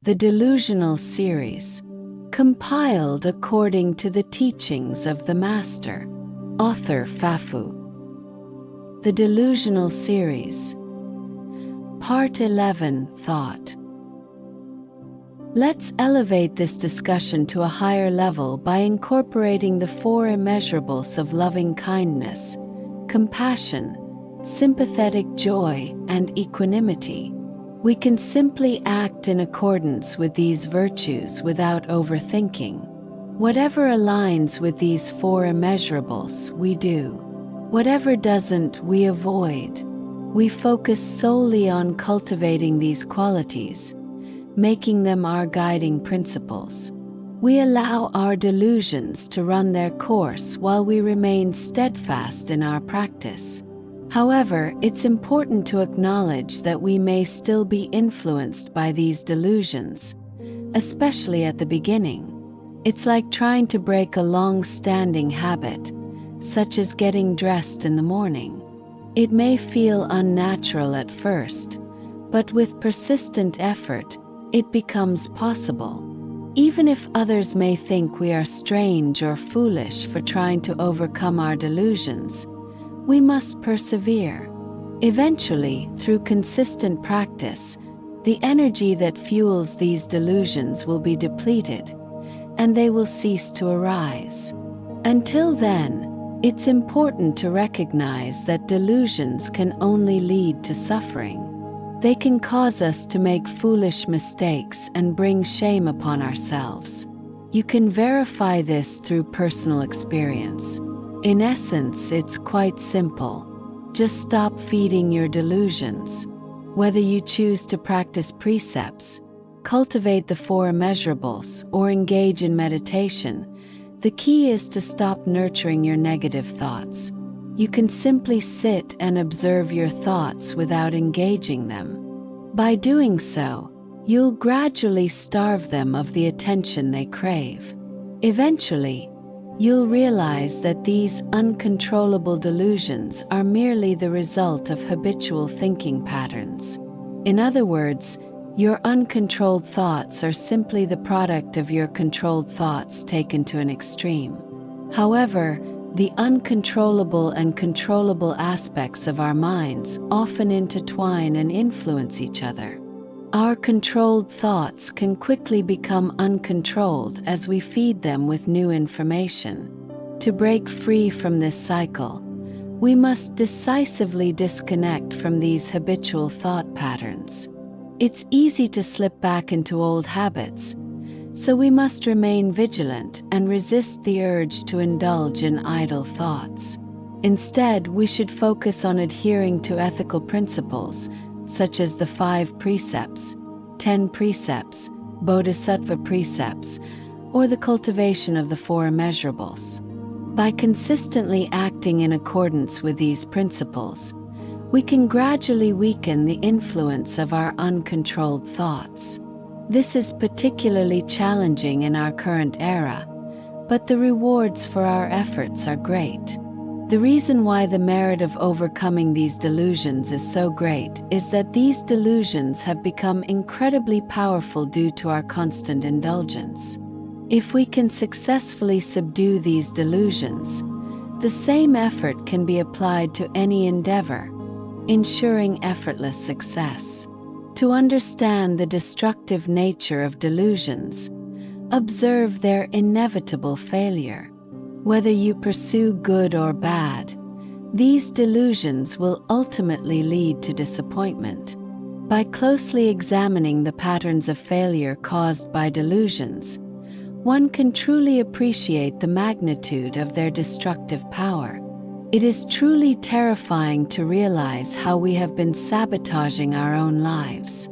the Delusional Series, compiled according to the teachings of the Master, author Fafu. The Delusional Series, Part 11, Thought. Let's elevate this discussion to a higher level by incorporating the 4 immeasurables of loving kindness, compassion, sympathetic joy, and equanimity. We can simply act in accordance with these virtues without overthinking. Whatever aligns with these 4 immeasurables, we do. Whatever doesn't, we avoid. We focus solely on cultivating these qualities, making them our guiding principles. We allow our delusions to run their course while we remain steadfast in our practice. However, it's important to acknowledge that we may still be influenced by these delusions, especially at the beginning. It's like trying to break a long-standing habit, such as getting dressed in the morning. It may feel unnatural at first, but with persistent effort, it becomes possible. Even if others may think we are strange or foolish for trying to overcome our delusions, we must persevere. Eventually, through consistent practice, the energy that fuels these delusions will be depleted, and they will cease to arise. Until then, it's important to recognize that delusions can only lead to suffering. They can cause us to make foolish mistakes and bring shame upon ourselves. You can verify this through personal experience. In essence, it's quite simple. Just stop feeding your delusions. Whether you choose to practice precepts, cultivate the 4 immeasurables, or engage in meditation, the key is to stop nurturing your negative thoughts. You can simply sit and observe your thoughts without engaging them. By doing so, you'll gradually starve them of the attention they crave. Eventually, you'll realize that these uncontrollable delusions are merely the result of habitual thinking patterns. In other words, your uncontrolled thoughts are simply the product of your controlled thoughts taken to an extreme. However, the uncontrollable and controllable aspects of our minds often intertwine and influence each other. Our controlled thoughts can quickly become uncontrolled as we feed them with new information. To break free from this cycle, we must decisively disconnect from these habitual thought patterns. It's easy to slip back into old habits, so we must remain vigilant and resist the urge to indulge in idle thoughts. Instead, we should focus on adhering to ethical principles, such as the 5 precepts, 10 precepts, bodhisattva precepts, or the cultivation of the 4 immeasurables. By consistently acting in accordance with these principles, we can gradually weaken the influence of our uncontrolled thoughts. This is particularly challenging in our current era, but the rewards for our efforts are great. The reason why the merit of overcoming these delusions is so great is that these delusions have become incredibly powerful due to our constant indulgence. If we can successfully subdue these delusions, the same effort can be applied to any endeavor, ensuring effortless success. To understand the destructive nature of delusions, observe their inevitable failure. Whether you pursue good or bad, these delusions will ultimately lead to disappointment. By closely examining the patterns of failure caused by delusions, one can truly appreciate the magnitude of their destructive power. It is truly terrifying to realize how we have been sabotaging our own lives.